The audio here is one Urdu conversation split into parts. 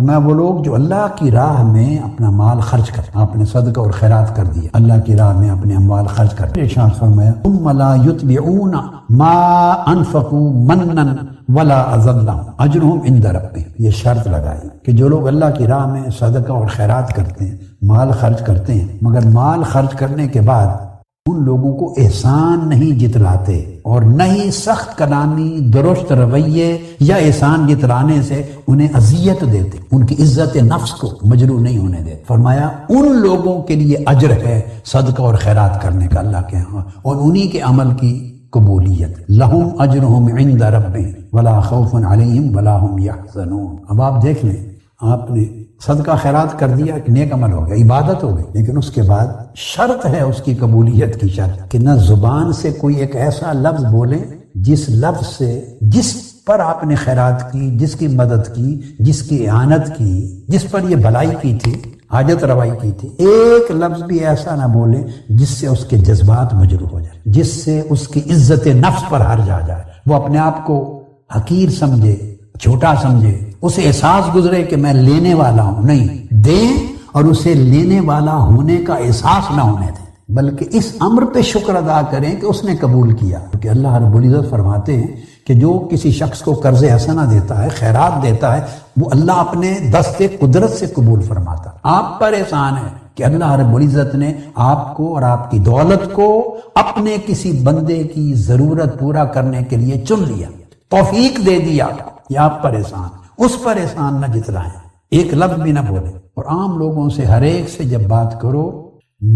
فرمایا وہ لوگ جو اللہ کی راہ میں اپنا مال خرچ کرتے، آپ نے صدقہ اور خیرات کر دیا، اللہ کی راہ میں اپنے اموال خرچ کرتے، ارشاد فرمایا ثم لا یتبعون ما انفقوا منا ولا اذى اجرهم عند ربهم، یہ شرط لگائی کہ جو لوگ اللہ کی راہ میں صدقہ اور خیرات کرتے ہیں، مال خرچ کرتے ہیں، مگر مال خرچ کرنے کے بعد ان لوگوں کو احسان نہیں جتلاتے اور نہ ہی سخت کلامی، درست رویے یا احسان جتلانے سے انہیں اذیت دیتے، ان کی عزت نفس کو مجروح نہیں ہونے دیتے۔ فرمایا ان لوگوں کے لیے اجر ہے صدقہ اور خیرات کرنے کا اللہ کے ہاں، اور انہی کے عمل کی قبولیت۔ لہم اجرہم عند ربہم ولا خوف علیہم ولا ہم یحزنون۔ اب آپ دیکھ لیں، آپ نے صدقہ خیرات کر دیا، ایک نیک عمل ہو گیا، عبادت ہو گئی، لیکن اس کے بعد شرط ہے اس کی قبولیت کی شرط کہ نہ زبان سے کوئی ایک ایسا لفظ بولے جس لفظ سے، جس پر آپ نے خیرات کی، جس کی مدد کی، جس کی اعانت کی، جس پر یہ بھلائی کی تھی، حاجت روائی کی تھی، ایک لفظ بھی ایسا نہ بولے جس سے اس کے جذبات مجروح ہو جائے، جس سے اس کی عزت نفس پر حرج آ جائے، وہ اپنے آپ کو حقیر سمجھے، چھوٹا سمجھے، اسے احساس گزرے کہ میں لینے والا ہوں۔ نہیں، دیں اور اسے لینے والا ہونے کا احساس نہ ہونے دیں، بلکہ اس امر پہ شکر ادا کریں کہ اس نے قبول کیا، کیونکہ اللہ رب العزت فرماتے ہیں کہ جو کسی شخص کو قرض حسنہ دیتا ہے، خیرات دیتا ہے، وہ اللہ اپنے دست قدرت سے قبول فرماتا۔ آپ پر احسان ہے کہ اللہ رب العزت نے آپ کو اور آپ کی دولت کو اپنے کسی بندے کی ضرورت پورا کرنے کے لیے چن لیا، توفیق دے دیا، یہ آپ پر احسان، اس پر احسان نہ جتلائیں، ایک لفظ بھی نہ بولیں۔ اور عام لوگوں سے، ہر ایک سے جب بات کرو،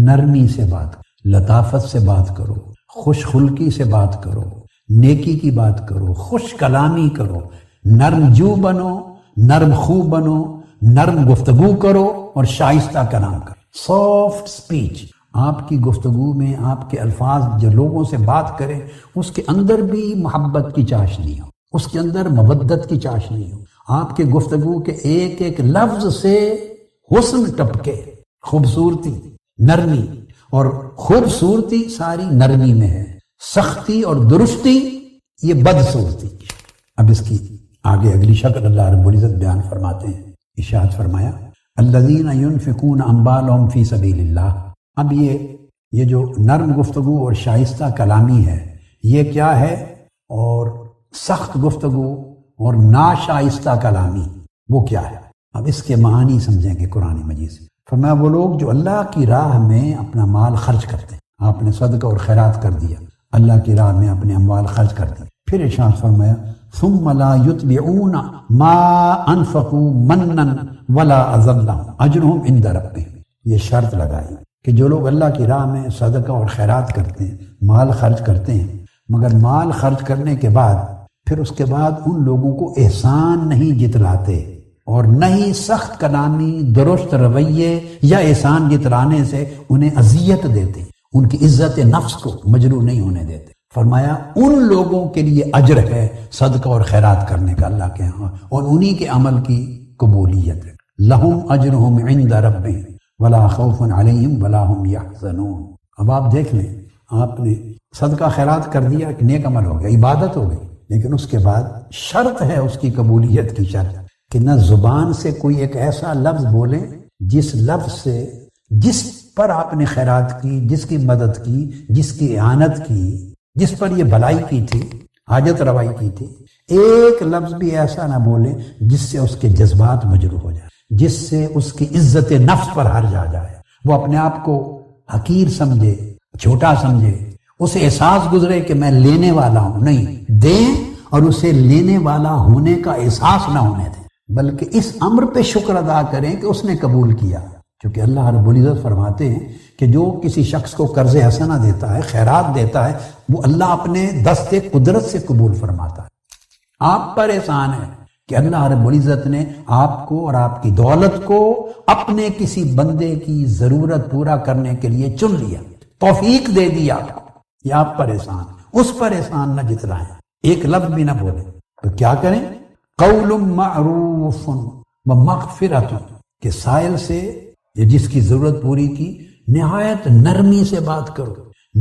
نرمی سے بات کرو، لطافت سے بات کرو، خوش خلقی سے بات کرو، نیکی کی بات کرو، خوش کلامی کرو، نرم جو بنو، نرم خو بنو، نرم گفتگو کرو اور شائستہ کلام کرو، سافٹ سپیچ۔ آپ کی گفتگو میں آپ کے الفاظ جو لوگوں سے بات کریں، اس کے اندر بھی محبت کی چاشنی ہو، اس کے اندر مودت کی چاشنی ہو، آپ کے گفتگو کے ایک ایک لفظ سے حسن ٹپکے، خوبصورتی، نرمی، اور خوبصورتی ساری نرمی میں ہے، سختی اور درستی یہ بدصورتی۔ اب اس کی آگے اگلی شکل اللہ رب العزت بیان فرماتے ہیں، ارشاد فرمایا الذین ينفقون اموالهم فی سبیل اللہ۔ اب یہ جو نرم گفتگو اور شائستہ کلامی ہے، یہ کیا ہے؟ اور سخت گفتگو اور ناشائستہ کلامی وہ کیا ہے؟ اب اس کے معانی سمجھیں گے قرآن مجید سے۔ فرمایا وہ لوگ جو اللہ کی راہ میں اپنا مال خرچ کرتے ہیں، آپ نے صدقہ اور خیرات کر دیا، اللہ کی راہ میں اپنے اموال خرچ کر دیے، پھر ارشاد فرمایا ثم لا یتبعون ما انفقوا منا ولا اذى اجرهم عند ربهم، یہ شرط لگائی کہ جو لوگ اللہ کی راہ میں صدقہ اور خیرات کرتے ہیں، مال خرچ کرتے ہیں، مگر مال خرچ کرنے کے بعد پھر اس کے بعد ان لوگوں کو احسان نہیں جتلاتے اور نہ ہی سخت کلامی، درست رویے یا احسان جتلانے سے انہیں اذیت دیتے، ان کی عزت نفس کو مجروح نہیں ہونے دیتے۔ فرمایا ان لوگوں کے لیے اجر ہے صدقہ اور خیرات کرنے کا اللہ کے ہاں، اور انہی کے عمل کی قبولیت ہے۔ لہم اجرہم عند ربہم ولا خوف علیہم ولا ہم یحزنون۔ اب آپ دیکھ لیں، آپ نے صدقہ خیرات کر دیا، ایک نیک عمل ہو گیا، عبادت ہو گئی، لیکن اس کے بعد شرط ہے اس کی قبولیت کی شرط کہ نہ زبان سے کوئی ایک ایسا لفظ بولے جس لفظ سے، جس پر آپ نے خیرات کی، جس کی مدد کی، جس کی اعانت کی، جس پر یہ بھلائی کی تھی، حاجت روائی کی تھی، ایک لفظ بھی ایسا نہ بولے جس سے اس کے جذبات مجروح ہو جائے، جس سے اس کی عزت نفس پر حرج آ جائے، وہ اپنے آپ کو حقیر سمجھے، چھوٹا سمجھے، اسے احساس گزرے کہ میں لینے والا ہوں۔ نہیں، دیں اور اسے لینے والا ہونے کا احساس نہ ہونے دیں، بلکہ اس امر پہ شکر ادا کریں کہ اس نے قبول کیا، کیونکہ اللہ رب العزت فرماتے ہیں کہ جو کسی شخص کو قرض حسنہ دیتا ہے، خیرات دیتا ہے، وہ اللہ اپنے دست قدرت سے قبول فرماتا ہے۔ آپ پر احسان ہے کہ اللہ رب العزت نے آپ کو اور آپ کی دولت کو اپنے کسی بندے کی ضرورت پورا کرنے کے لیے چن لیا، توفیق دے دیا آپ کو، یہ آپ پر احسان، اس پر احسان نہ جتلائیں، ایک لفظ بھی نہ بولیں۔ تو کیا کریں؟ قول معروف ومغفرۃ، کہ سائل سے، جس کی ضرورت پوری کی، نہایت نرمی سے بات کرو،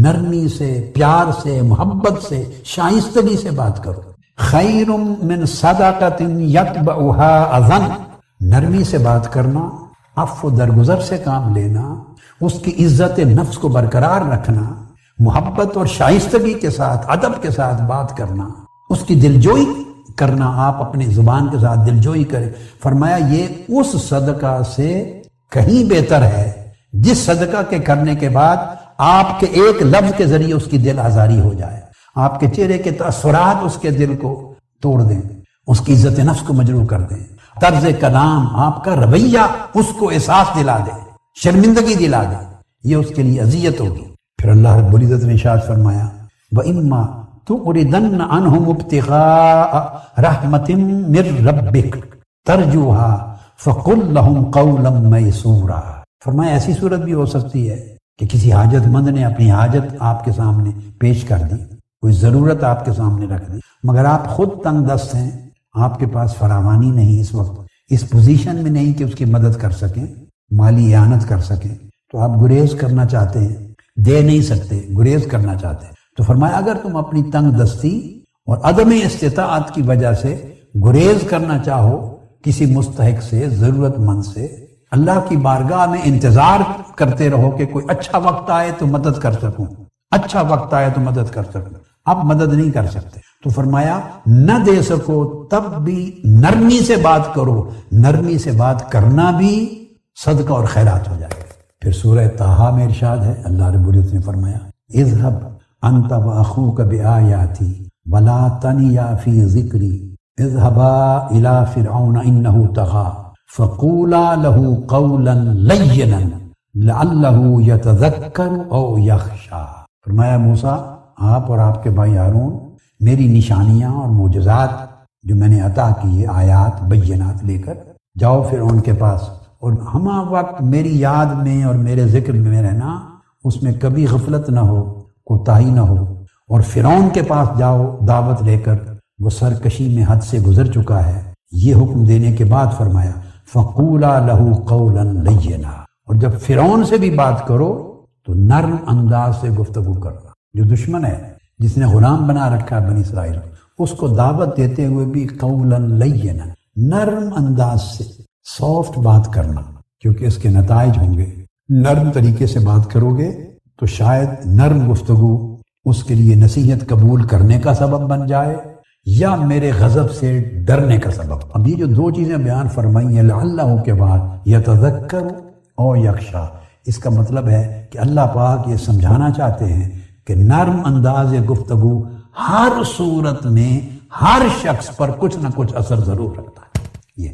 نرمی سے، پیار سے، محبت سے، شائستگی سے بات کرو۔ خیر من صدقۃ یتبعها اذى، نرمی سے بات کرنا، عفو درگزر سے کام لینا، اس کی عزت نفس کو برقرار رکھنا، محبت اور شائستگی کے ساتھ ادب کے ساتھ بات کرنا، اس کی دلجوئی کرنا، آپ اپنی زبان کے ساتھ دلجوئی کریں۔ فرمایا یہ اس صدقہ سے کہیں بہتر ہے جس صدقہ کے کرنے کے بعد آپ کے ایک لفظ کے ذریعے اس کی دل آزاری ہو جائے، آپ کے چہرے کے تاثرات اس کے دل کو توڑ دیں، اس کی عزت نفس کو مجروح کر دیں، طرز کلام آپ کا رویہ اس کو احساس دلا دے، شرمندگی دلا دے، یہ اس کے لیے اذیت ہوگی۔ پھر اللہ رب العزت نے ارشاد فرمایا وَإِمَّا تُعْرِضَنَّ عَنْهُمُ ابْتِغَاءَ رَحْمَةٍ مِّن رَّبِّكَ تَرْجُوهَا فَقُل لَّهُمْ قَوْلًا مَّيْسُورًا۔ فرمایا ایسی صورت بھی ہو سکتی ہے کہ کسی حاجت مند نے اپنی حاجت آپ کے سامنے پیش کر دی، کوئی ضرورت آپ کے سامنے رکھ دی، مگر آپ خود تنگ دست ہیں، آپ کے پاس فراوانی نہیں، اس وقت اس پوزیشن میں نہیں کہ اس کی مدد کر سکیں، مالی اعانت کر سکیں، تو آپ گریز کرنا چاہتے ہیں، دے نہیں سکتے، گریز کرنا چاہتے ہیں۔ تو فرمایا اگر تم اپنی تنگ دستی اور عدم استطاعت کی وجہ سے گریز کرنا چاہو کسی مستحق سے، ضرورت مند سے، اللہ کی بارگاہ میں انتظار کرتے رہو کہ کوئی اچھا وقت آئے تو مدد کر سکوں، اچھا وقت آئے تو مدد کر سکوں، اب مدد نہیں کر سکتے، تو فرمایا نہ دے سکو تب بھی نرمی سے بات کرو، نرمی سے بات کرنا بھی صدقہ اور خیرات ہو جائے۔ پھر سورہ طٰہٰ میں ارشاد ہے، اللہ رب العزت نے فرمایا اذهب انت واخوك بآیاتی ولا تنیا فی ذکری اذهبا الى فرعون انه طغى فقولا له قولا لینا لعله يتذکر او یخشی۔ فرمایا موسیٰ آپ اور آپ کے بھائی ہارون میری نشانیاں اور معجزات جو میں نے عطا کی، آیات بینات لے کر جاؤ فرعون کے پاس، اور ہمہ وقت میری یاد میں اور میرے ذکر میں رہنا، اس میں کبھی غفلت نہ ہو، کوتاہی نہ ہو، اور فرعون کے پاس جاؤ دعوت لے کر، وہ سرکشی میں حد سے گزر چکا ہے۔ یہ حکم دینے کے بعد فرمایا فَقُولَا لَهُ قَوْلًا لَيِّنًا، اور جب فرعون سے بھی بات کرو تو نرم انداز سے گفتگو کرنا۔ جو دشمن ہے، جس نے غلام بنا رکھا ہے بنی اسرائیل، اس کو دعوت دیتے ہوئے بھی قولاً لینا، نرم انداز سے سافٹ بات کرنا، کیونکہ اس کے نتائج ہوں گے۔ نرم طریقے سے بات کرو گے تو شاید نرم گفتگو اس کے لیے نصیحت قبول کرنے کا سبب بن جائے یا میرے غضب سے ڈرنے کا سبب۔ اب یہ جو دو چیزیں بیان فرمائی ہیں لعلہ کے بعد یتذکر او یخشی، اس کا مطلب ہے کہ اللہ پاک یہ سمجھانا چاہتے ہیں کہ نرم انداز گفتگو ہر صورت میں ہر شخص پر کچھ نہ کچھ اثر ضرور رکھتا ہے۔ یہ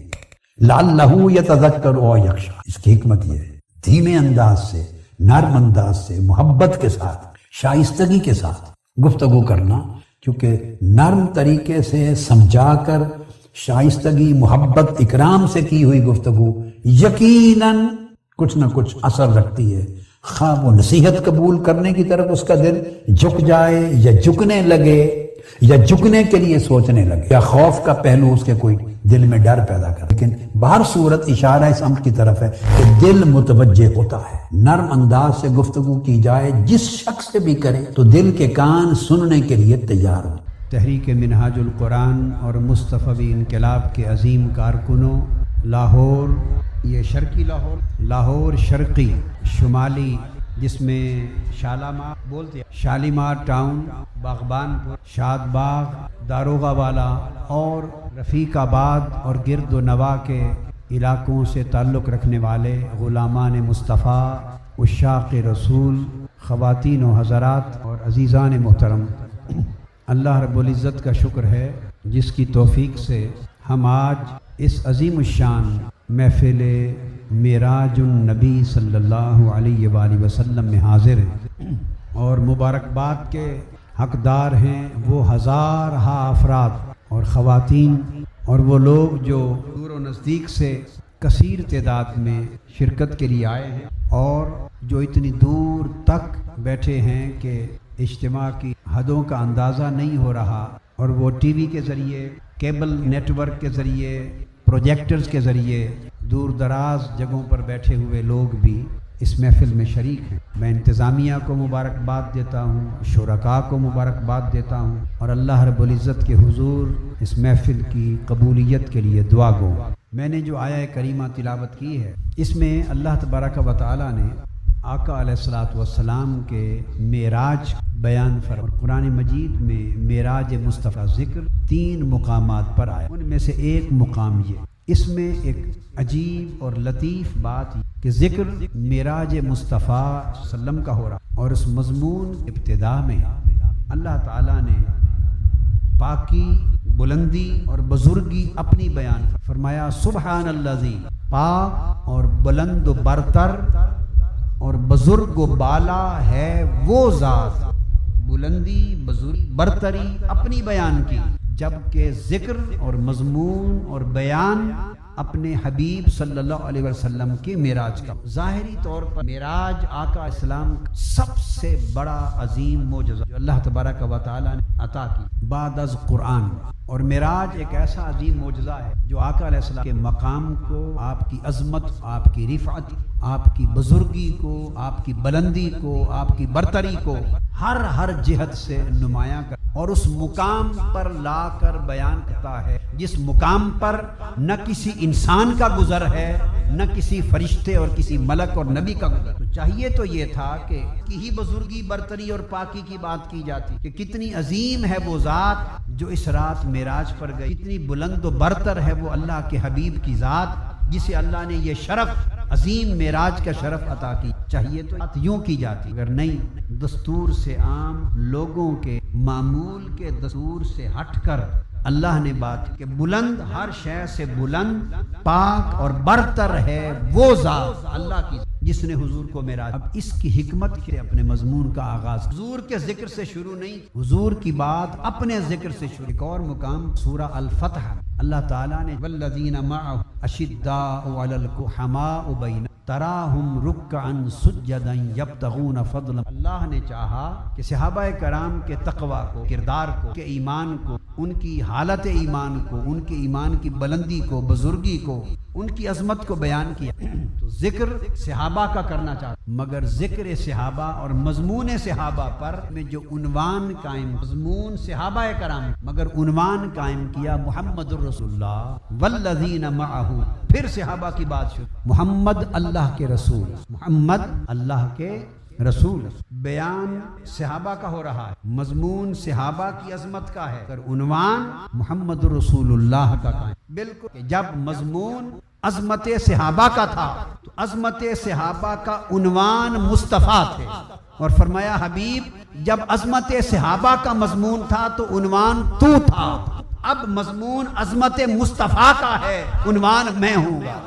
لعلہ یتذکر او یخشی، اس کی حکمت یہ ہے دھیمے انداز سے، نرم انداز سے، محبت کے ساتھ، شائستگی کے ساتھ گفتگو کرنا، کیونکہ نرم طریقے سے سمجھا کر شائستگی، محبت، اکرام سے کی ہوئی گفتگو یقیناً کچھ نہ کچھ اثر رکھتی ہے، خواہ وہ نصیحت قبول کرنے کی طرف اس کا دل جھک جائے یا جھکنے لگے یا جھکنے کے لیے سوچنے لگے یا خوف کا پہلو اس کے کوئی دل میں ڈر پیدا کر، لیکن باہر صورت اشارہ اس امر کی طرف ہے کہ دل متوجہ ہوتا ہے۔ نرم انداز سے گفتگو کی جائے جس شخص سے بھی کرے تو دل کے کان سننے کے لیے تیار ہو۔ تحریک منہاج القرآن اور مصطفی انقلاب کے عظیم کارکنوں، لاہور، یہ شرقی لاہور شرقی شمالی، جس میں شالیمار ٹاؤن، باغبان پور، شاد باغ، داروغہ والا اور رفیق آباد اور گرد و نواح کے علاقوں سے تعلق رکھنے والے غلامان مصطفیٰ، عشاق رسول، خواتین و حضرات اور عزیزان محترم، اللہ رب العزت کا شکر ہے جس کی توفیق سے ہم آج اس عظیم الشان محفل معراج النبی صلی اللہ علیہ وآلہ وسلم میں حاضر ہیں، اور مبارکباد کے حقدار ہیں وہ ہزارہا افراد اور خواتین اور وہ لوگ جو دور و نزدیک سے کثیر تعداد میں شرکت کے لیے آئے ہیں، اور جو اتنی دور تک بیٹھے ہیں کہ اجتماع کی حدوں کا اندازہ نہیں ہو رہا، اور وہ ٹی وی کے ذریعے، کیبل نیٹ ورک کے ذریعے، پروجیکٹرز کے ذریعے دور دراز جگہوں پر بیٹھے ہوئے لوگ بھی اس محفل میں شریک ہیں۔ میں انتظامیہ کو مبارکباد دیتا ہوں، شرکاء کو مبارکباد دیتا ہوں، اور اللہ رب العزت کے حضور اس محفل کی قبولیت کے لیے دعا گو۔ میں نے جو آیہ کریمہ تلاوت کی ہے اس میں اللہ تبارک و تعالی نے آقا علیہ الصلوۃ والسلام کے معراج بیان فرمایا اور قرآن مجید میں معراج مصطفیٰ ذکر 3 مقامات پر آیا، ان میں سے ایک مقام یہ، اس میں ایک عجیب اور لطیف بات کہ ذکر معراج مصطفیٰ صلی اللہ علیہ وسلم کا ہو رہا، اور اس مضمون ابتدا میں اللہ تعالیٰ نے پاکی، بلندی اور بزرگی اپنی بیان فرمایا، سبحان الذی، پاک اور بلند و برتر اور بزرگ و بالا ہے وہ ذات، بلندی، بزرگی، برتری اپنی بیان کی، جبکہ ذکر اور مضمون اور بیان اپنے حبیب صلی اللہ علیہ وسلم کے معراج کا۔ ظاہری طور پر معراج آقا اسلام کا سب سے بڑا عظیم معجزہ جو اللہ تبارک و تعالی نے عطا کی بعد از قرآن، اور معراج ایک ایسا عظیم معجزہ ہے جو آقا علیہ السلام کے مقام کو، آپ کی عظمت، آپ کی رفعت، آپ کی بزرگی کو، آپ کی بلندی کو، آپ کی برتری کو ہر جہت سے نمایاں کر اور اس مقام پر لا کر بیان کرتا ہے جس مقام پر نہ کسی انسان کا گزر ہے، نہ کسی فرشتے اور کسی ملک اور نبی کا گزر۔ تو چاہیے تو یہ تھا کہ ہی بزرگی، برتری اور پاکی کی بات کی جاتی کہ کتنی عظیم ہے وہ ذات جو اس رات معراج پر گئی، کتنی بلند و برتر ہے وہ اللہ کے حبیب کی ذات جسے اللہ نے یہ شرف، عظیم معراج کا شرف عطا کی۔ چاہیے تو بات یوں کی جاتی، اگر نہیں دستور سے عام لوگوں کے معمول کے دستور سے ہٹ کر اللہ نے بات کہ بلند، ہر شے سے بلند، پاک اور برتر ہے وہ ذات اللہ کی جس نے حضور کو معراج۔ اب اس کی حکمت کے اپنے مضمون کا آغاز حضور کے ذکر سے شروع نہیں، حضور کی بات اپنے ذکر سے شروع۔ ایک اور مقام سورہ الفتح، اللہ تعالیٰ نے والذین معہ اشداء علی الرحماء بینہم تراہم رکعا سجدا یبتغون فضلا۔ اللہ نے چاہا کہ صحابہ کرام کے تقوی کو، کردار کو، کے ایمان کو، ان کی حالت ایمان کو، ان کے ایمان کی بلندی کو، بزرگی کو، ان کی عظمت کو بیان کیا۔ تو ذکر صحابہ کا کرنا چاہتا، مگر ذکر صحابہ اور مضمون صحابہ پر میں جو عنوان قائم، مضمون صحابہ کرام مگر عنوان قائم کیا محمد الرسول اللہ والذین معہ، پھر صحابہ کی بات شروع، محمد اللہ کے رسول، محمد اللہ کے رسول، بیان صحابہ کا ہو رہا ہے، مضمون صحابہ کی عظمت کا ہے، اگر عنوان محمد رسول اللہ کا قائم۔ بالکل کہ جب مضمون عظمت صحابہ کا تھا تو عظمت صحابہ کا عنوان مصطفیٰ تھے، اور فرمایا حبیب جب عظمت صحابہ کا مضمون تھا تو عنوان تو تھا، اب مضمون عظمت مصطفیٰ کا ہے، عنوان میں ہوں گا۔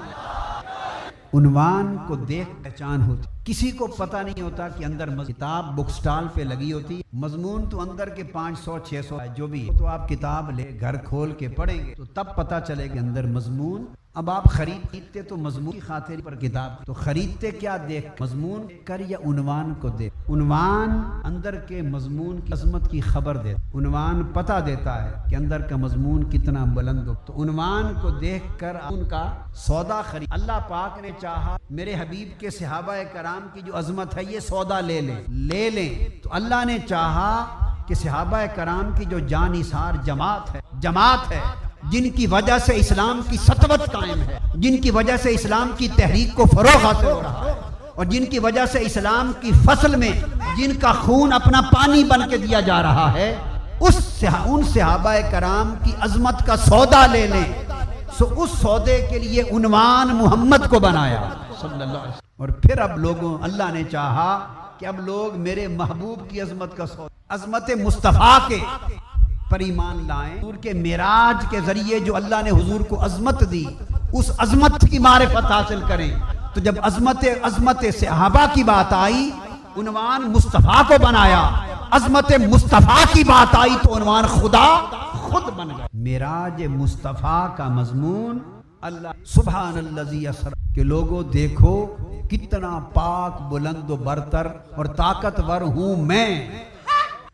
عنوان کو دیکھ پہچان ہوتی، کسی کو پتہ نہیں ہوتا کہ اندر کتاب بک سٹال پہ لگی ہوتی، مضمون تو اندر کے 500 600 جو بھی ہے، تو آپ کتاب لے گھر کھول کے پڑھیں گے تو تب پتہ چلے کہ اندر مضمون۔ اب آپ خریدتے تو مضمون کی خاطر پر کتاب، تو خریدتے کیا دیکھ، مضمون کر یا عنوان کو دیکھ؟ عنوان اندر کے مضمون کی عظمت کی خبر دیتا، عنوان پتہ دیتا ہے کہ اندر کا مضمون کتنا بلند ہو، تو عنوان کو دیکھ کر ان کا سودا خرید۔ اللہ پاک نے چاہا میرے حبیب کے صحابہ کرام کی جو عظمت ہے یہ سودا لے لیں، تو اللہ نے چاہا کہ صحابہ کرام کی جو جانثار جماعت ہے جن کی وجہ سے اسلام کی سطوت قائم ہے، جن کی وجہ سے اسلام کی تحریک کو فروغ حاصل ہو رہا ہے، اور جن کی وجہ سے اسلام کی فصل میں جن کا خون اپنا پانی بن کے دیا جا رہا ہے، ان صحابہ کرام کی عظمت کا سودا لے لیں۔ سو اس سودے کے لیے عنوان محمد کو بنایا صلی اللہ علیہ وسلم، اور پھر اب لوگوں، اللہ نے چاہا کہ اب لوگ میرے محبوب کی عظمت کا سودا، عظمت مصطفیٰ کے پر ایمان لائیں، حضور کے معراج کے ذریعے جو اللہ نے حضور کو عظمت دی اس عظمت کی معرفت حاصل کریں۔ تو جب عظمت صحابہ کی بات آئی عنوان مصطفیٰ کو بنایا، عظمت مصطفیٰ کی بات آئی تو عنوان خدا خود بن گیا۔ معراج مصطفیٰ کا مضمون اللہ سبحان الذی اسری، کہ لوگوں دیکھو کتنا پاک، بلند و برتر اور طاقتور ہوں میں۔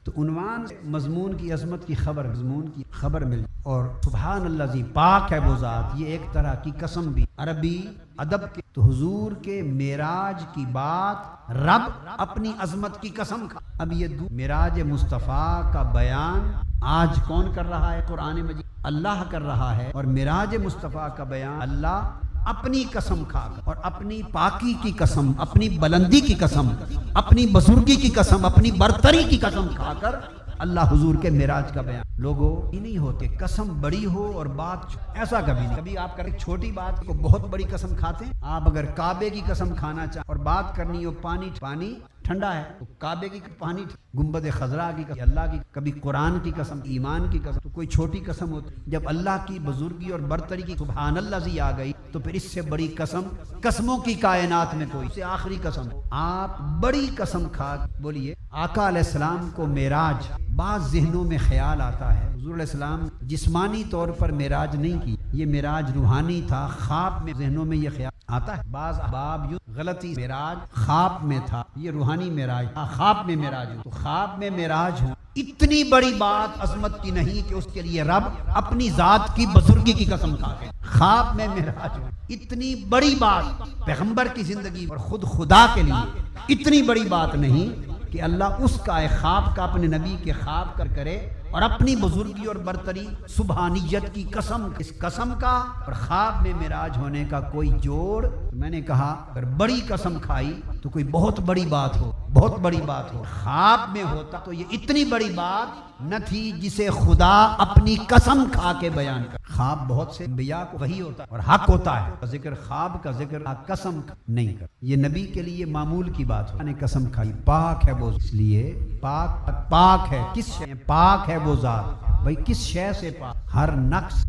تو عنوان مضمون کی عظمت کی خبر، مضمون کی خبر مل، اور سبحان الذی، پاک ہے وہ ذات، یہ ایک طرح کی قسم بھی عربی ادب کے۔ تو حضور کے معراج کی بات رب اپنی عظمت کی قسم کھا۔ اب یہ معراج مصطفیٰ کا بیان آج کون کر رہا ہے؟ قرآن مجید اللہ کر رہا ہے، اور معراج مصطفیٰ کا بیان اللہ اپنی قسم کھا کر اور اپنی پاکی کی قسم، اپنی بلندی کی قسم، اپنی بزرگی کی قسم، اپنی برتری کی قسم کھا کر اللہ حضور کے معراج کا بیان۔ لوگوں یہ نہیں ہوتے قسم بڑی ہو اور بات ایسا کبھی نہیں۔ کبھی آپ ایک چھوٹی بات کو بہت بڑی قسم کھاتے ہیں۔ آپ اگر کعبے کی قسم کھانا چاہیں اور بات کرنی ہو پانی ٹھنڈا ہے تو کعبے کی پانی، گنبد خضرا کی قسم، اللہ کی، کبھی قرآن کی قسم، ایمان کی قسم، تو کوئی چھوٹی قسم ہوتی۔ جب اللہ کی بزرگی اور برتری کی سبحان اللہ زی آ گئی تو پھر اس سے بڑی قسم قسموں کی کائنات میں کوئی سے آخری قسم۔ آپ بڑی قسم کھا بولیے آقا علیہ السلام کو معراج، بعض ذہنوں میں خیال آتا ہے حضور علیہ السلام جسمانی طور پر معراج نہیں کی، یہ معراج روحانی تھا، خواب میں ذہنوں میں یہ خیال آتا ہے۔ بعض احباب یوں غلطی، معراج خواب میں تھا، یہ روحانی معراج، خواب میں معراج ہو تو خواب میں معراج ہو اتنی بڑی بات عظمت کی نہیں کہ اس کے لیے رب اپنی ذات کی بزرگی کی قسم کھا کے خواب میں معراج ہو، اتنی بڑی بات پیغمبر کی زندگی اور خود خدا کے لیے اتنی بڑی بات نہیں کہ اللہ اس کا خواب کا اپنے نبی کے خواب کر کرے اور اپنی بزرگی اور برتری سبحانیت کی قسم، اس قسم کا اور خواب میں معراج ہونے کا کوئی جوڑ۔ میں نے کہا اگر بڑی قسم کھائی تو کوئی بہت بڑی بات ہو، بہت بڑی بات ہو، خواب میں ہوتا تو یہ اتنی بڑی بات نہ تھی جسے خدا اپنی قسم کھا کے بیان کر۔ خواب بہت سے انبیاء کو وحی ہوتا ہے اور حق ہوتا ہے، ذکر خواب کا ذکر قسم نہیں کر، یہ نبی کے لیے معمول کی بات ہو۔ نے قسم کھائی، پاک ہے وہ، اس لیے پاک ہے، کس شے پاک ہے وہ ذات، بھائی کس شے سے پاک؟ ہر نقص،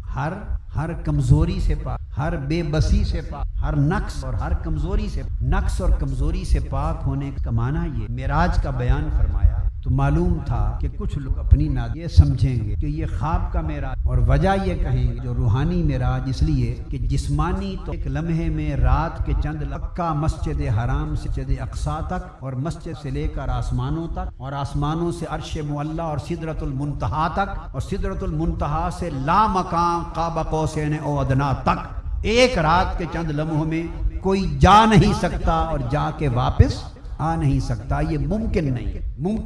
ہر کمزوری سے پاک، ہر بے بسی سے پاک، ہر نقص اور ہر کمزوری سے، نقص اور کمزوری سے پاک ہونے کا معنی یہ معراج کا بیان فرمایا تو معلوم تھا کہ کچھ لوگ اپنی یہ سمجھیں گے کہ یہ خواب کا معراج، اور وجہ یہ کہیں گے جو روحانی معراج اس لیے کہ جسمانی تو ایک لمحے میں رات کے چند مکہ مسجد حرام سے مسجد اقصی تک اور مسجد سے لے کر آسمانوں تک اور آسمانوں سے عرش معلی اور سدرۃ المنتہا تک اور سدرۃ المنتہا سے لا مقام قاب قوسین او ادنا تک ایک رات کے چند لمحوں میں کوئی جا نہیں سکتا اور جا کے واپس آ نہیں سکتا، یہ ممکن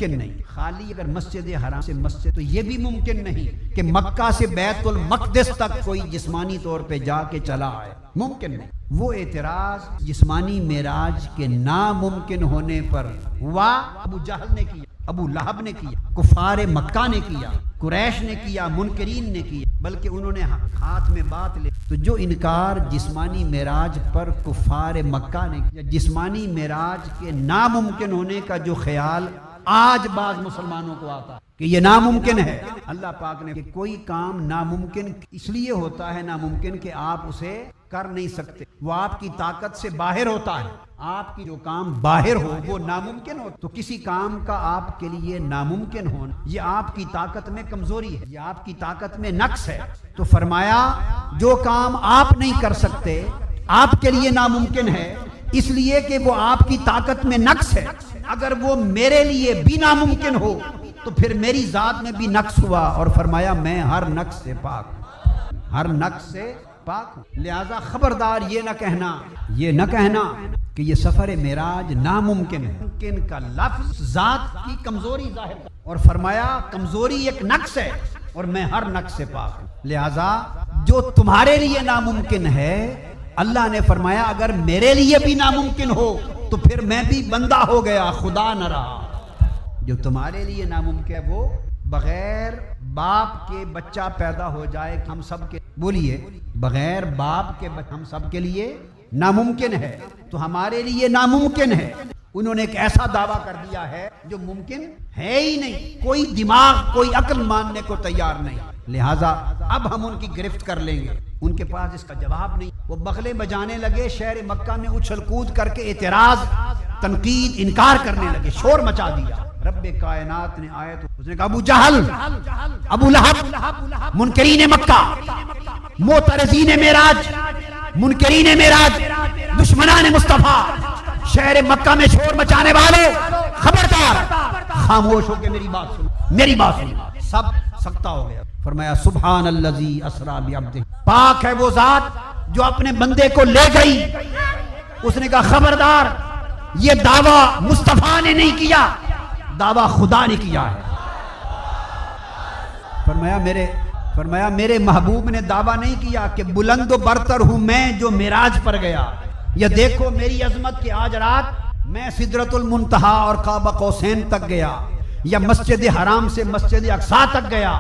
نہیں۔ خالی اگر مسجد حرام سے مسجد، تو یہ بھی ممکن نہیں کہ مکہ سے بیت المقدس تک کوئی جسمانی طور پہ جا کے چلا آئے، ممکن نہیں۔ وہ اعتراض جسمانی معراج کے ناممکن ہونے پر ہوا، ابو جہل نے کیا، ابو لہب نے کیا، کفار مکہ نے کیا، قریش نے کیا، منکرین نے کیا، بلکہ انہوں نے ہاتھ میں بات لے۔ تو جو انکار جسمانی معراج پر کفار مکہ نے کیا، جسمانی معراج کے ناممکن ہونے کا جو خیال آج بعض مسلمانوں کو آتا کہ یہ ناممکن ہے، اللہ پاک نے کہ کوئی کام ناممکن اس لیے ہوتا ہے ناممکن کہ آپ اسے کر نہیں سکتے، وہ آپ کی طاقت سے باہر ہوتا ہے۔ آپ کی جو کام باہر ہو وہ ناممکن ہو، تو کسی کام کا آپ کے لیے ناممکن ہونا یہ آپ کی طاقت میں کمزوری ہے، یہ آپ کی طاقت میں نقص ہے۔ تو فرمایا جو کام آپ نہیں کر سکتے آپ کے لیے ناممکن ہے اس لیے کہ وہ آپ کی طاقت میں نقص ہے، اگر وہ میرے لیے بھی ناممکن ہو تو پھر میری ذات میں بھی نقص ہوا، اور فرمایا میں ہر نقص سے پاک ہوں، ہر نقص سے پاک ہوں۔ لہذا خبردار یہ نہ کہنا کہ یہ سفر معراج ناممکن ہے۔ ممکن کا لفظ ذات کی کمزوری ظاہر کر، اور فرمایا کمزوری ایک نقص ہے اور میں ہر نقص سے پاک ہوں۔ لہذا جو تمہارے لیے ناممکن ہے، اللہ نے فرمایا اگر میرے لیے بھی ناممکن ہو تو پھر میں بھی بندہ ہو گیا، خدا نہ رہا۔ جو تمہارے لیے ناممکن ہے وہ بغیر باپ کے بچہ پیدا ہو جائے، ہم سب کے بولیے بغیر باپ کے ہم سب کے لیے ناممکن ہے، تو ہمارے لیے ناممکن ہے۔ انہوں نے ایک ایسا دعویٰ کر دیا ہے جو ممکن ہے ہی نہیں، کوئی دماغ کوئی عقل ماننے کو تیار نہیں۔ لہٰذا اب ہم ان کی گرفت کر لیں گے، ان کے پاس اس کا جواب نہیں۔ وہ بغلے بجانے لگے، شہر مکہ میں اچھل کود کر کے اعتراض، تنقید، انکار کرنے لگے، شور مچا دیا۔ رب کائنات نے آئے تو اس نے کہا ابو جہل، ابو لہب، منکرین مکہ، معترضین معراج، منکرین معراج، دشمنان مصطفیٰ، شہر مکہ میں شور مچانے والے، خبردار خاموش ہو کے میری بات سنو۔ سب سکتہ ہو گیا۔ فرمایا سبحان الذی اسریٰ بعبدہ، پاک ہے وہ ذات جو اپنے بندے کو لے گئی۔ اس نے کہا خبردار یہ دعویٰ مصطفیٰ نے نہیں کیا، دعویٰ خدا نے کیا ہے۔ فرمایا میرے محبوب نے دعویٰ نہیں کیا کہ بلند و برتر ہوں میں جو معراج پر گیا، یا دیکھو میری عظمت کہ آج رات میں سدرۃ المنتہا اور قاب قوسین تک گیا، یا مسجد حرام سے مسجد اقصیٰ تک گیا۔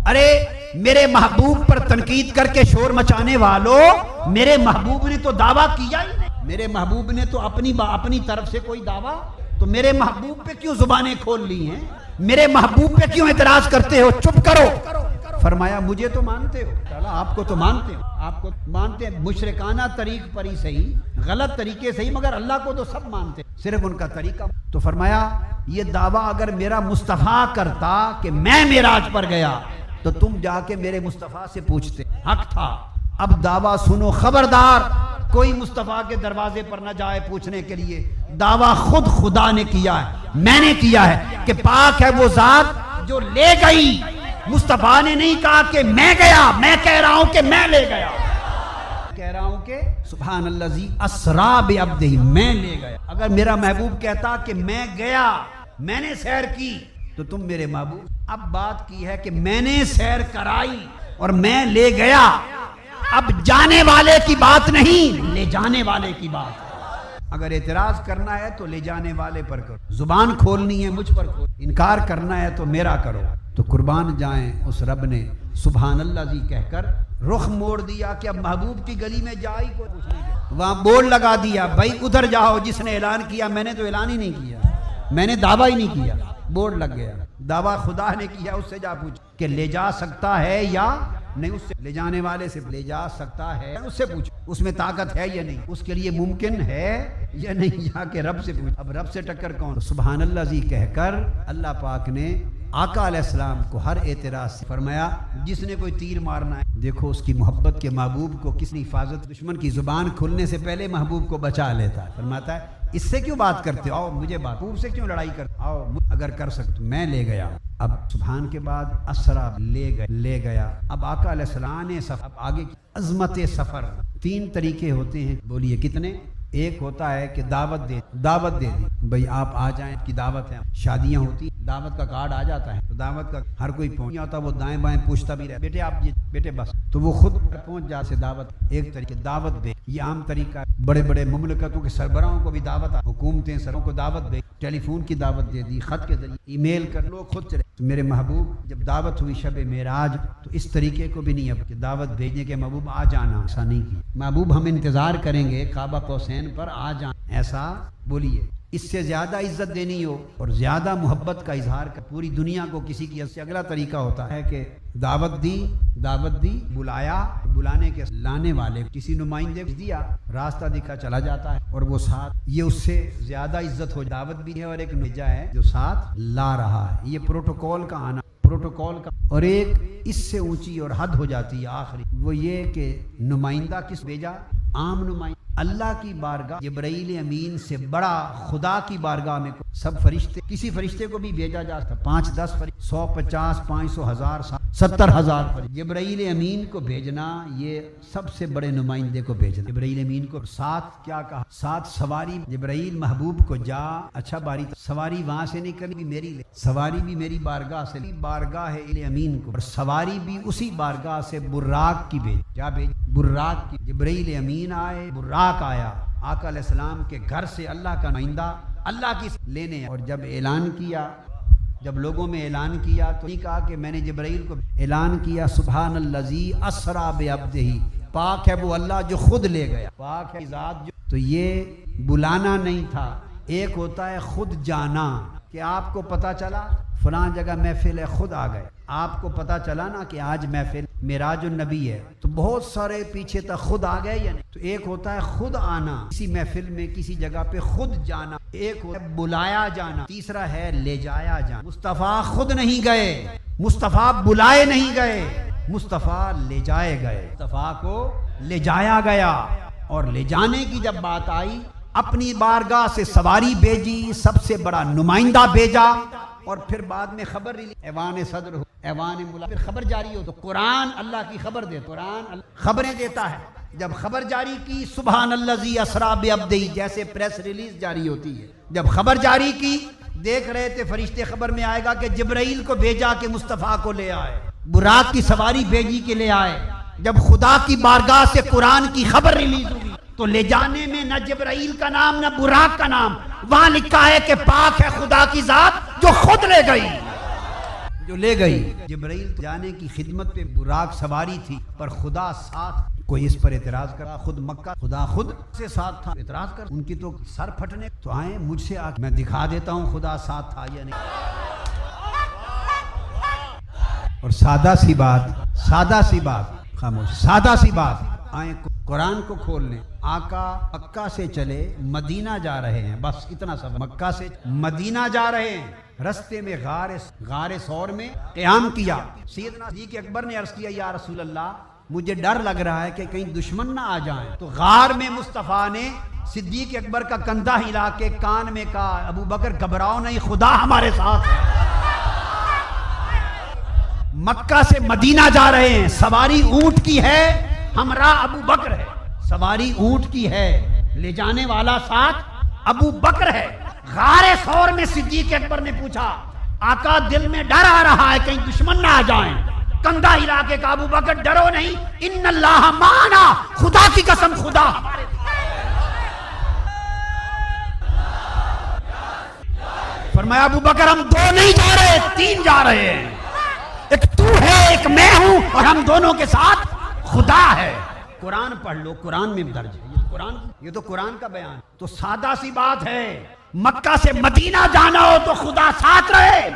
ارے میرے محبوب پر تنقید کر کے شور مچانے والوں، میرے محبوب نے تو دعویٰ کیا ہی نہیں، میرے محبوب نے تو اپنی طرف سے کوئی دعویٰ، تو میرے محبوب پہ کیوں زبانیں کھول لی ہیں؟ میرے محبوب پہ کیوں اعتراض کرتے ہو؟ چپ کرو۔ فرمایا مجھے تو مانتے ہو، تعالیٰ آپ کو تو مانتے ہو، آپ کو مانتے ہیں، مشرکانہ طریق پر ہی صحیح، غلط طریقے سے ہی، مگر اللہ کو تو سب مانتے ہیں، صرف ان کا طریقہ۔ تو فرمایا یہ دعویٰ اگر میرا مصطفیٰ کرتا کہ میں معراج پر گیا تو تم جا کے میرے مصطفیٰ سے پوچھتے، حق تھا۔ اب دعویٰ سنو، خبردار کوئی مصطفیٰ کے دروازے پر نہ جائے پوچھنے کے لیے، دعویٰ خود خدا نے کیا ہے، میں نے کیا ہے کہ پاک ہے وہ ذات جو لے گئی۔ مصطفیٰ نے نہیں کہا کہ میں گیا، میں کہہ رہا ہوں کہ میں لے گیا، کہہ رہا ہوں کہ سبحان الذی اسریٰ بعبدہ، میں لے گیا۔ اگر میرا محبوب کہتا کہ میں گیا، میں نے سیر کی، تو تم میرے محبوب۔ اب بات کی ہے کہ میں نے سیر کرائی اور میں لے گیا، اب جانے والے کی بات نہیں، لے جانے والے کی بات۔ اگر اعتراض کرنا ہے تو لے جانے والے پر کرو، زبان کھولنی ہے مجھ پر کھولو، انکار کرنا ہے تو میرا کرو۔ تو قربان جائیں اس رب نے سبحان اللہ جی کہہ کر رخ موڑ دیا کہ اب محبوب کی گلی میں جا ہی کوئی پوچھنے کے، وہاں بورڈ لگا دیا، بھائی ادھر جاؤ، جس نے اعلان کیا، میں نے تو اعلان ہی نہیں کیا، میں نے دعویٰ ہی نہیں کیا، بورڈ لگ گیا۔ دعویٰ خدا نے کیا، اس سے جا پوچھ کہ لے جا سکتا ہے یا نہیں، اس سے لے جانے والے سے لے جا سکتا ہے، اس سے پوچھ اس میں طاقت ہے یا نہیں، اس کے لیے ممکن ہے یا نہیں، جا کے رب سے پوچھ۔ اب رب سے ٹکر کون؟ سبحان اللہ جی کہہ کر اللہ پاک نے آقا علیہ السلام کو ہر اعتراض سے فرمایا جس نے کوئی تیر مارنا ہے، دیکھو اس کی محبت کے محبوب کو کس نے حفاظت، دشمن کی زبان کھلنے سے پہلے محبوب کو بچا لیتا ہے۔ فرماتا ہے اس سے کیوں بات کرتے ہو، آؤ مجھے بات، محبوب سے کیوں لڑائی کرتے، آؤ اگر کر سکتے میں لے گیا۔ اب سبحان کے بعد اسرا لے گیا۔ اب آقا علیہ السلام نے اب آگے کی عظمت سفر، تین طریقے ہوتے ہیں، بولیے کتنے؟ ایک ہوتا ہے کہ دعوت دے دی، بھئی آپ آ جائیں کی دعوت ہے، شادیاں ہوتی دعوت کا کارڈ آ جاتا ہے، تو دعوت کا ہر کوئی پہنچ جاتا، وہ دائیں بائیں پوچھتا بھی رہے، بیٹے آپ یہ بیٹے بس، تو وہ خود پہنچ جا سے دعوت۔ ایک طریقے دعوت دے، یہ عام طریقہ ہے، بڑے بڑے مملکتوں کے سربراہوں کو بھی دعوت، حکومتیں سروں کو دعوت دے، ٹیلی فون کی دعوت دے دی، خط کے ذریعے، ای میل کر، لوگ خود چلے۔ تو میرے محبوب جب دعوت ہوئی شب معراج، تو اس طریقے کو بھی نہیں اب کہ دعوت بھیجنے کے محبوب آ جانا، ایسا نہیں کیا، محبوب ہم انتظار کریں گے کعبہ قوسین پر آ جانا، ایسا بولیے۔ اس سے زیادہ عزت دینی ہو اور زیادہ محبت کا اظہار کر پوری دنیا کو کسی کی عزت سے، اگلا طریقہ ہوتا ہے کہ دعوت دی، بلایا، بلانے کے لانے والے کسی نمائندے کو دیا، راستہ دکھا، چلا جاتا ہے، اور وہ ساتھ، یہ اس سے زیادہ عزت ہو، دعوت بھی ہے اور ایک نجا ہے جو ساتھ لا رہا ہے، یہ پروٹوکول کا آنا، پروٹوکول کا۔ اور ایک اس سے اونچی اور حد ہو جاتی ہے آخری، وہ یہ کہ نمائندہ کس بھیجا؟ عام نمائندہ، اللہ کی بارگاہ جبرائیل امین سے بڑا خدا کی بارگاہ میں سب فرشتے، کسی فرشتے کو بھی بھیجا جا سکتا، 5-10 فرشتے، 150 500 1000 70,000 فرشتے، جبرائیل امین کو بھیجنا، یہ سب سے بڑے نمائندے کو بھیجنا، جبرائیل امین کو ساتھ کیا کہا، ساتھ سواری، جبرائیل محبوب کو جا، اچھا باری سواری وہاں سے نہیں کرنی، میری لے، سواری بھی میری بارگاہ سے، بارگاہ ہے امین کو، اور سواری بھی اسی بارگاہ سے براق کی بھیج، جا بھیج براق کی، جبرائیل امین آئے، براق آیا، آقا علیہ السلام کے گھر سے اللہ کا نمائندہ اللہ کی لینے، اور جب اعلان کیا، جب لوگوں میں اعلان کیا تو نہیں کہا کہ میں نے جبرائیل کو اعلان کیا، سبحان الذی اسریٰ بعبدہ، پاک ہے وہ اللہ جو خود لے گیا، پاک ہے ذات جو، تو یہ بلانا نہیں تھا، ایک ہوتا ہے خود جانا، کہ آپ کو پتا چلا فلاں جگہ محفل ہے، خود آ گئے، آپ کو پتا چلا نا کہ آج محفل معراج النبی ہے، تو بہت سارے پیچھے تک خود آ گئے یا نہیں، تو ایک ہوتا ہے خود آنا، کسی محفل میں کسی جگہ پہ خود جانا، ایک ہوتا ہے بلایا جانا، تیسرا ہے لے جایا جانا۔ مصطفیٰ خود نہیں گئے، مصطفیٰ بلائے نہیں گئے، مصطفیٰ لے جائے گئے، مصطفیٰ کو لے جایا گیا، اور لے جانے کی جب بات آئی، اپنی بارگاہ سے سواری بھیجی، سب سے بڑا نمائندہ بھیجا، اور پھر بعد میں خبر ایوان صدر ہو، ایوان ملا، پھر خبر جاری ہو، تو قرآن اللہ کی خبر دے، قرآن خبریں دیتا ہے، جب خبر جاری کی سبحان الذی اسریٰ بعبدہ، جیسے پریس ریلیز جاری ہوتی ہے، جب خبر جاری کی، دیکھ رہے تھے فرشتے، خبر میں آئے گا کہ جبرائیل کو بھیجا کہ مصطفیٰ کو لے آئے، براق کی سواری بھیجی کے لے آئے. جب خدا کی بارگاہ سے قرآن کی خبر ریلیز ہوئی تو لے جانے میں نہ جبرائیل کا نام نہ براق کا نام. وہاں لکھا ہے کہ پاک ہے خدا کی ذات جو خود لے گئی. جو لے گئی جبرائیل جانے کی خدمت پہ براق سواری تھی پر خدا ساتھ. کوئی اس پر اعتراض کرا. خود مکہ خدا خود سے ساتھ تھا. اعتراض کر ان کی تو سر پھٹنے. تو آئیں مجھ سے آ میں دکھا دیتا ہوں خدا ساتھ تھا یا نہیں. اور سادہ سی بات خاموش. سادہ سی بات. آئیں قرآن کو کھول لیں. آقا مکہ سے چلے مدینہ جا رہے ہیں. بس اتنا سا. مکہ سے مدینہ جا رہے ہیں. رستے میں غار ثور میں قیام کیا. سیدنا صدیق اکبر نے عرض کیا یا رسول اللہ مجھے ڈر لگ رہا ہے کہ کہیں دشمن نہ آ جائیں. تو غار میں مصطفیٰ نے صدیق اکبر کا کندھا ہلا کے کان میں کہا ابو بکر گھبراؤ نہیں خدا ہمارے ساتھ ہے. مکہ سے مدینہ جا رہے ہیں. سواری اونٹ کی ہے. ہمراہ ابو بکر ہے. سواری اونٹ کی ہے. لے جانے والا ساتھ ابو بکر ہے. غار ثور میں صدیق اکبر نے پوچھا آقا دل میں ڈر آ رہا ہے کہیں دشمن نہ آ جائیں. کندھا ہلا کے کہا ابو بکر ڈرو نہیں ان اللہ معنا. خدا کی قسم خدا ہمارے. فرمایا ابو بکر ہم دو نہیں جا رہے 3 جا رہے ہیں. ایک تو ہے ایک میں ہوں اور ہم دونوں کے ساتھ خدا ہے. قرآن پڑھ لو قرآن میں درج ہے. یہ تو قرآن کا بیان. تو سادہ سی بات ہے. مکہ سے مدینہ جانا ہو تو خدا ساتھ رہے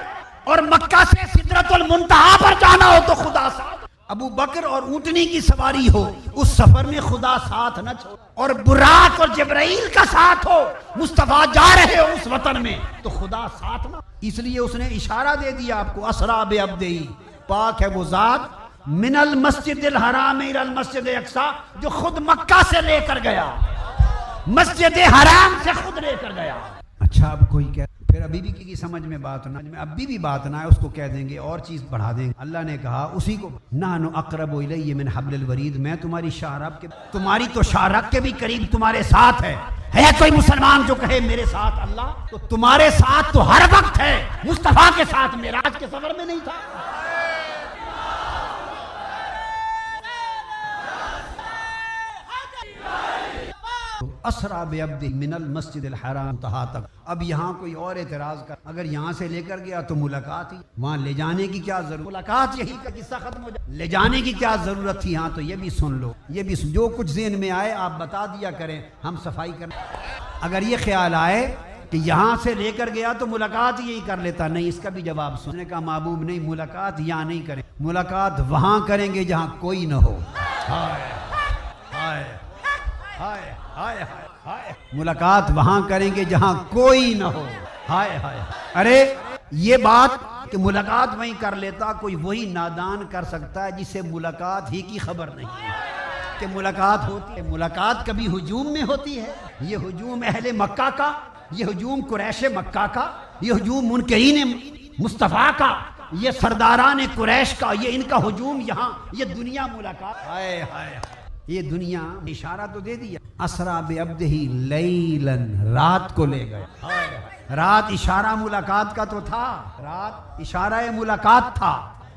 اور مکہ سے سدرۃ المنتہا پر جانا ہو تو خدا ساتھ. ابو بکر اور اونٹنی کی سواری ہو اس سفر میں خدا ساتھ نہ چھوڑ. اور براق اور جبرائیل کا ساتھ ہو مصطفیٰ جا رہے ہو اس وطن میں تو خدا ساتھ نہ. اس لیے اس نے اشارہ دے دیا آپ کو اسرا بعبدہ. پاک ہے وہ ذات من المسجد الحرام الى المسجد الاقصی جو خود مکہ سے لے کر گیا. مسجد حرام سے خود لے کر گیا. اچھا اب کوئی کہہ پھر ابھی بھی کی سمجھ میں بات نہ ابھی بھی بات نہ ہے اس کو کہہ دیں گے اور چیز بڑھا دیں گے. اللہ نے کہا اسی کو نحن اقرب الیہ من حبل الورید. میں تمہاری شاہراب کے تمہاری تو شاہراب کے بھی قریب تمہارے ساتھ ہے کوئی مسلمان جو کہے میرے ساتھ اللہ تو تمہارے ساتھ تو ہر وقت ہے. مصطفیٰ کے ساتھ معراج کے سفر میں نہیں تھا. اسرا بعبدہ من المسجد الحرام تہا تک. اب یہاں کوئی اور اعتراض کر اگر یہاں سے لے کر گیا تو ملاقات ہی وہاں لے جانے کی کیا ضرورت. ملاقات یہی کا قصہ ختم ہو جائے. لے جانے کی کیا ضرورت تھی. ہاں تو یہ بھی سن لو. یہ بھی جو کچھ ذہن میں آئے آپ بتا دیا کریں ہم صفائی کریں. اگر یہ خیال آئے کہ یہاں سے لے کر گیا تو ملاقات یہی کر لیتا نہیں اس کا بھی جواب سننے کا محبوب نہیں. ملاقات یہاں نہیں کریں. ملاقات وہاں کریں گے جہاں کوئی نہ ہو. ہائے ہائے ہائے ہائے ہائے. ملاقات وہاں کریں گے جہاں کوئی نہ ہو. ہائے ہائے. ارے یہ بات کہ ملاقات وہیں کر لیتا کوئی وہی نادان کر سکتا ہے جسے ملاقات ہی کی خبر نہیں کہ ملاقات ہوتی ہے. ملاقات کبھی ہجوم میں ہوتی ہے. یہ ہجوم اہل مکہ کا یہ ہجوم قریش مکہ کا یہ ہجوم منکرین مصطفیٰ کا یہ سرداران قریش کا یہ ان کا ہجوم یہاں یہ دنیا ملاقات. ہائے ہائے. یہ دنیا اشارہ تو دے دیا. اسرا بعبدہ لیلاً رات کو لے گئے. رات اشارہ ملاقات کا تو تھا. رات اشارہ ملاقات تھا.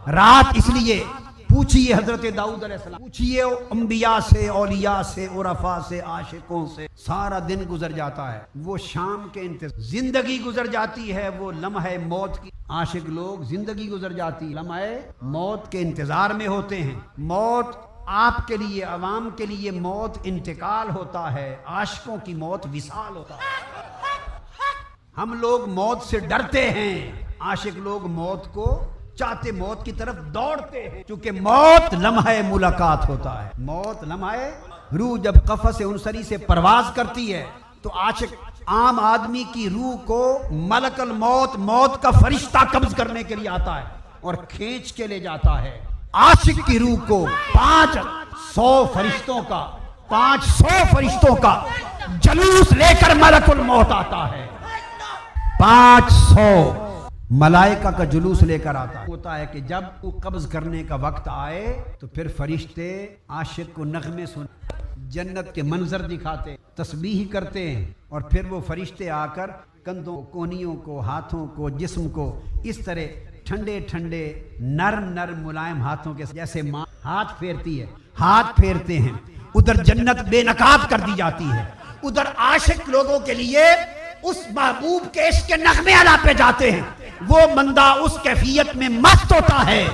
رات اس لیے پوچھئے حضرت داؤد علیہ السلام پوچھئے انبیاء سے اولیاء سے عرفاء سے عاشقوں سے سارا دن گزر جاتا ہے. وہ شام کے انتظار زندگی گزر جاتی ہے. وہ لمحہ موت کی عاشق لوگ زندگی گزر جاتی لمحہ موت کے انتظار میں ہوتے ہیں. موت آپ کے لیے عوام کے لیے موت انتقال ہوتا ہے. عاشقوں کی موت وصال ہوتا ہے. ہم لوگ موت سے ڈرتے ہیں. عاشق لوگ موت کو چاہتے موت کی طرف دوڑتے ہیں کیونکہ موت لمحہ ملاقات ہوتا ہے. موت لمحہ روح جب قفس انصری سے پرواز کرتی ہے تو عاشق عام آدمی کی روح کو ملک الموت موت کا فرشتہ قبض کرنے کے لیے آتا ہے اور کھینچ کے لے جاتا ہے. عاشق کی روح کو 500 فرشتوں کا جلوس لے کر ملک الموت آتا ہے. 500 ملائکہ کا جلوس لے کر آتا ہوتا ہے کہ جب وہ قبض کرنے کا وقت آئے تو پھر فرشتے عاشق کو نغمے سن جنت کے منظر دکھاتے تسبیح کرتے ہیں اور پھر وہ فرشتے آ کر کندھوں کونیوں کو ہاتھوں کو جسم کو اس طرح ٹھنڈے ٹھنڈے نرم نرم ملائم ہاتھوں کے جیسے ماں ہاتھ پھیرتی ہے، ہاتھ پھیرتے ہیں، ادھر جنت بے نقاب کر دی جاتی ہے، ادھر عاشق لوگوں کے لیے اس محبوب کے عشق کے نغمے اعلیٰ پہ جاتے ہیں، وہ بندہ اس کیفیت میں مست ہوتا ہے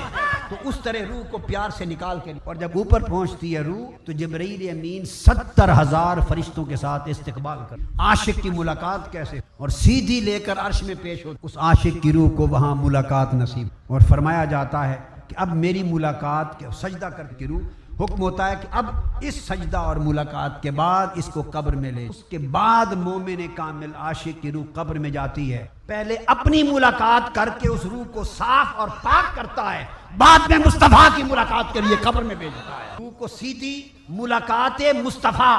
تو اس طرح روح کو پیار سے نکال کے، اور جب اوپر پہنچتی ہے روح تو جبرائیل امین 70,000 فرشتوں کے ساتھ استقبال کر، عاشق کی ملاقات کیسے، اور سیدھی لے کر عرش میں پیش ہو، اس عاشق کی روح کو وہاں ملاقات نصیب، اور فرمایا جاتا ہے کہ اب میری ملاقات کے سجدہ کر کے روح، حکم ہوتا ہے کہ اب اس سجدہ اور ملاقات کے بعد اس کو قبر میں لے، اس کے بعد مومن کامل عاشق کی روح قبر میں جاتی ہے، پہلے اپنی ملاقات کر کے اس روح کو صاف اور پاک کرتا ہے، بعد میں مصطفیٰ کی ملاقات کے لیے قبر میں بھیجتا ہے، روح کو سیدھی ملاقات مصطفیٰ،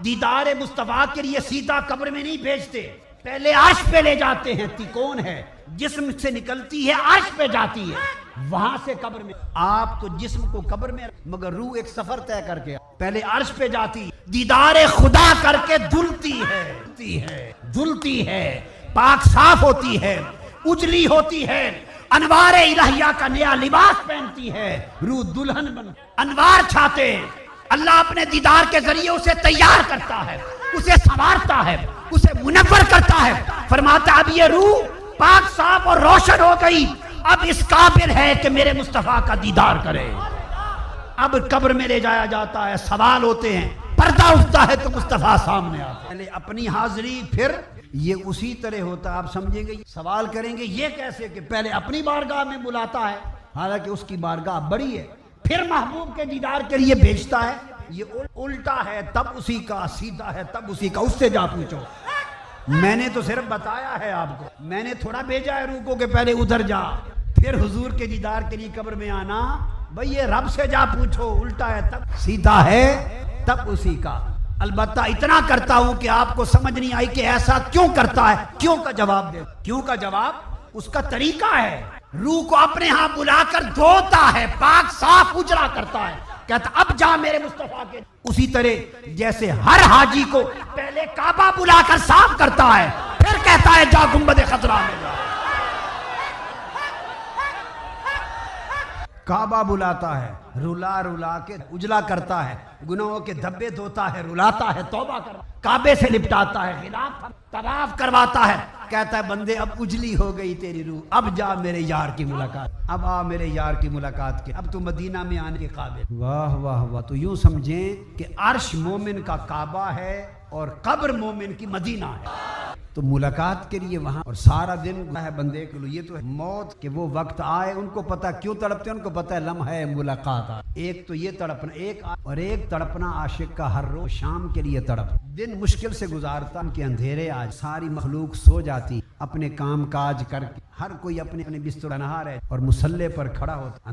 دیدار مصطفیٰ کے لیے سیدھا قبر میں نہیں بھیجتے، پہلے عرش پہ لے جاتے ہیں، کون ہے جسم سے نکلتی ہے عرش پہ جاتی ہے، وہاں سے قبر میں، آپ تو جسم کو قبر میں، مگر روح ایک سفر طے کر کے پہلے عرش پہ جاتی، دیدار خدا کر کے دھلتی ہے، پاک صاف ہوتی ہے، اجلی ہوتی ہے، انوار الہیہ کا نیا لباس پہنتی ہے، روح دلہن بن، انوار چھاتے ہیں، اللہ اپنے دیدار کے ذریعے اسے تیار کرتا ہے، اسے سنوارتا ہے، اسے منور کرتا ہے، فرماتا اب یہ روح پاک صاف اور روشن ہو گئی، اب اس قابل ہے کہ میرے مصطفیٰ کا دیدار کرے، اب قبر میں لے جایا جاتا ہے، سوال ہوتے ہیں، پردہ اٹھتا ہے تو مصطفیٰ سامنے آتا ہے، پہلے اپنی حاضری، پھر یہ اسی طرح ہوتا ہے، آپ سمجھیں گے، سوال کریں گے یہ کیسے کہ پہلے اپنی بارگاہ میں بلاتا ہے، حالانکہ اس کی بارگاہ بڑی ہے، پھر محبوب کے دیدار کے لیے بھیجتا ہے، یہ الٹا ہے تب اسی کا، سیدھا ہے تب اسی کا، اس سے جا پوچھو، میں نے تو صرف بتایا ہے آپ کو، میں نے تھوڑا بھیجا ہے روح کو کہ پہلے ادھر جا، پھر حضور کے دیدار کے لیے قبر میں آنا، بھئی یہ رب سے جا پوچھو، الٹا ہے تب، سیدھا ہے تب اسی کا، البتہ اتنا کرتا ہوں کہ آپ کو سمجھ نہیں آئی کہ ایسا کیوں کرتا ہے، کیوں کا جواب دے، کیوں کا جواب اس کا طریقہ ہے، روح کو اپنے ہاں بلا کر دھوتا ہے، پاک صاف اجلا کرتا ہے، کہتا اب جا میرے مصطفیٰ کے، اسی طرح جیسے ہر حاجی کو پہلے کعبہ بلا کر صاف کرتا ہے، پھر کہتا ہے جا گنبد خضرا میں جا، کعبہ بلاتا ہے، رلا رلا کے اجلا کرتا ہے، گناہوں کے دھبے دھوتا ہے، رلاتا ہے، توبہ کرتا ہے، کعبے سے لپٹاتا ہے، خلاف طواف کرواتا ہے، کہتا ہے بندے اب اجلی ہو گئی تیری روح، اب جا میرے یار کی ملاقات، اب آ میرے یار کی ملاقات کے، اب تو مدینہ میں آنے کے قابل، واہ واہ واہ، تو یوں سمجھیں کہ عرش مومن کا کعبہ ہے اور قبر مومن کی مدینہ ہے، تو ملاقات کے لیے وہاں، اور سارا دن ہے بندے کے لیے، یہ تو ہے موت کہ وہ وقت آئے، ان کو پتہ کیوں تڑپتے ہیں، ان کو پتہ ہے لمحہ ملاقات آئے، ایک تو یہ تڑپنا، اور ایک تڑپنا عاشق کا ہر روز شام کے لیے تڑپ، دن مشکل سے گزارتا، ان کے اندھیرے آج ساری مخلوق سو جاتی، اپنے کام کاج کر کے ہر کوئی اپنے اپنے بستر نہا رہے اور مصلی پر کھڑا ہوتا،